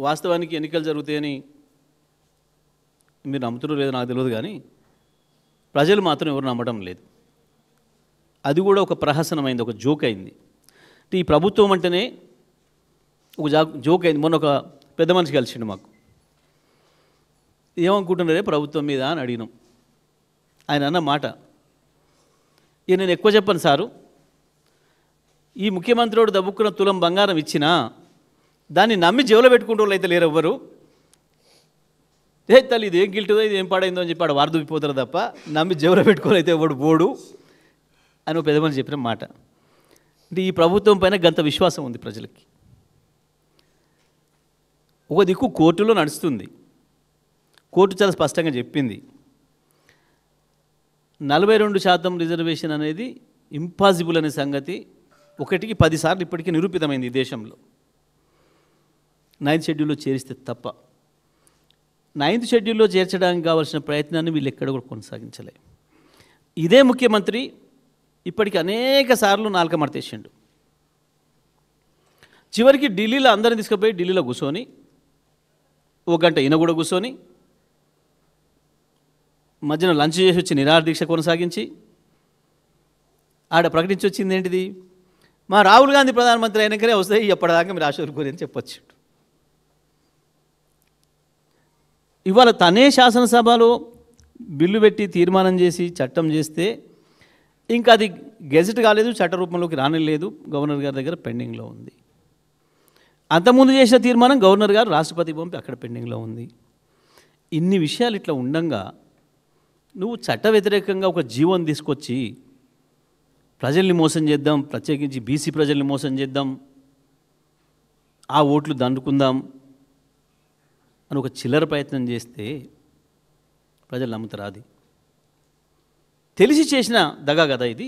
వాస్తవానికి ఎన్నికలు జరుగుతాయని మీరు నమ్ముతున్నారు లేదో నాకు తెలియదు, కానీ ప్రజలు మాత్రం ఎవరు నమ్మడం లేదు. అది కూడా ఒక ప్రహసనమైంది, ఒక జోక్ అయింది. ఈ ప్రభుత్వం అంటేనే ఒక జోక్ అయింది. మొన్న ఒక పెద్ద మనిషి కలిసిండు, మాకు ఏమనుకుంటున్నారే ప్రభుత్వం మీద అని అడిగినాం. ఆయన అన్న మాట, ఇక నేను ఎక్కువ చెప్పను సారు, ఈ ముఖ్యమంత్రి దబ్బుక్కున్న తులం బంగారం ఇచ్చినా దాన్ని నమ్మి జేబులో పెట్టుకుంటూ వాళ్ళు అయితే లేరు ఎవ్వరు. ఏ తల్లి ఇది ఏం గిల్టుందో ఇది ఏం పాడైందో అని చెప్పి ఆడ వారదూపిపోతారు తప్ప నమ్మి జేబులో పెట్టుకోవాలి అయితే ఎవడు బోడు అని ఒక పెద్ద మనిషి చెప్పిన మాట. అంటే ఈ ప్రభుత్వం పైన గంత విశ్వాసం ఉంది ప్రజలకి. ఒక దిక్కు కోర్టులో నడుస్తుంది, కోర్టు చాలా స్పష్టంగా చెప్పింది 42% రిజర్వేషన్ అనేది ఇంపాసిబుల్ అనే సంగతి 1కి 10 సార్లు ఇప్పటికీ నిరూపితమైంది ఈ దేశంలో. 9th షెడ్యూల్లో చేరిస్తే తప్ప 9th షెడ్యూల్లో చేర్చడానికి కావాల్సిన ప్రయత్నాన్ని వీళ్ళు ఎక్కడ కూడా కొనసాగించలే. ఇదే ముఖ్యమంత్రి ఇప్పటికి అనేక సార్లు నాలుక మడతేసిండు. చివరికి ఢిల్లీలో అందరిని తీసుకుపోయి ఢిల్లీలో కూర్చొని 1 గంట ఈయన కూడా కూర్చొని మధ్యన లంచ్ చేసి వచ్చి నిరాహార దీక్ష కొనసాగించి ఆడ ప్రకటించి వచ్చింది ఏంటిది, మా రాహుల్ గాంధీ ప్రధానమంత్రి అయినాకనే వస్తాయి ఎప్పటిదాకా మీరు ఆశోరుకోరు అని చెప్పొచ్చు. ఇవాళ తనే శాసనసభలో బిల్లు పెట్టి తీర్మానం చేసి చట్టం చేస్తే ఇంకా అది గెజెట్ కాలేదు, చట్ట రూపంలోకి రానిలేదు, గవర్నర్ గారి దగ్గర పెండింగ్లో ఉంది. అంతకుముందు చేసిన తీర్మానం గవర్నర్ గారు రాష్ట్రపతి పంపి అక్కడ పెండింగ్లో ఉంది. ఇన్ని విషయాలు ఇట్లా ఉండంగా నువ్వు చట్ట వ్యతిరేకంగా ఒక జీవోని తీసుకొచ్చి ప్రజల్ని మోసం చేద్దాం, ప్రత్యేకించి బీసీ ప్రజల్ని మోసం చేద్దాం, ఆ ఓట్లు దండుకుందాం అని ఒక చిల్లర ప్రయత్నం చేస్తే ప్రజలు నమ్ముతారు. అది తెలిసి చేసిన దగా కదా ఇది.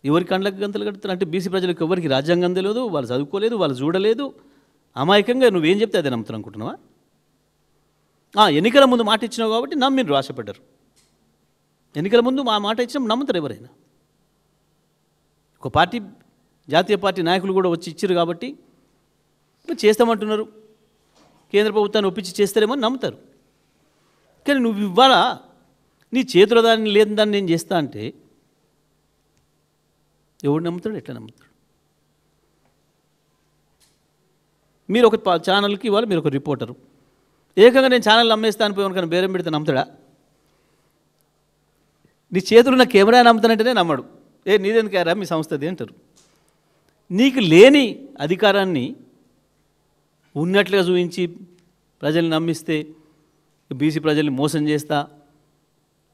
ఎవరి కండ్లకు గంతలు కడుతున్నారు అంటే బీసీ ప్రజలకు ఎవరికి రాజ్యాంగం తెలియదు, వాళ్ళు చదువుకోలేదు, వాళ్ళు చూడలేదు, అమాయకంగా నువ్వేం చెప్తే అదే నమ్ముతారు అనుకుంటున్నావా? ఎన్నికల ముందు మాట ఇచ్చినావు కాబట్టి నమ్మిరు, ఆశపడ్డారు. ఎన్నికల ముందు మా మాట ఇచ్చినా నమ్ముతారు ఎవరైనా. ఒక పార్టీ జాతీయ పార్టీ నాయకులు కూడా వచ్చి ఇచ్చారు కాబట్టి చేస్తామంటున్నారు, కేంద్ర ప్రభుత్వాన్ని ఒప్పించి చేస్తారేమో నమ్ముతారు. కానీ నువ్వు ఇవ్వాలా నీ చేతిలో దాన్ని లేని దాన్ని నేను చేస్తా అంటే ఎవడు నమ్ముతాడు, ఎట్లా నమ్ముతాడు? మీరు ఒక ఛానల్కి ఇవ్వాలి, మీరు ఒక రిపోర్టరు, ఏకంగా నేను ఛానల్ అమ్మేస్తాను పోయి కనుక బేరం పెడితే నమ్ముతాడా? నీ చేతులు ఉన్న కెమెరా నమ్ముతానంటేనే నమ్మడు. నీదెందుకు మీ సంస్థది అంటారు. నీకు లేని అధికారాన్ని ఉన్నట్లుగా చూపించి ప్రజల్ని నమ్మిస్తే బీసీ ప్రజల్ని మోసం చేస్తా,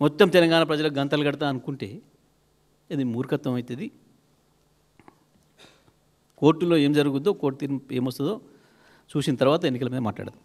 మొత్తం తెలంగాణ ప్రజలకు గంతలు కడతా అనుకుంటే ఇది మూర్ఖత్వం అవుతుంది. కోర్టులో ఏం జరుగుద్దో, కోర్టు తీర్పు ఏమొస్తుందో చూసిన తర్వాత ఎన్నికల మీద మాట్లాడదాం.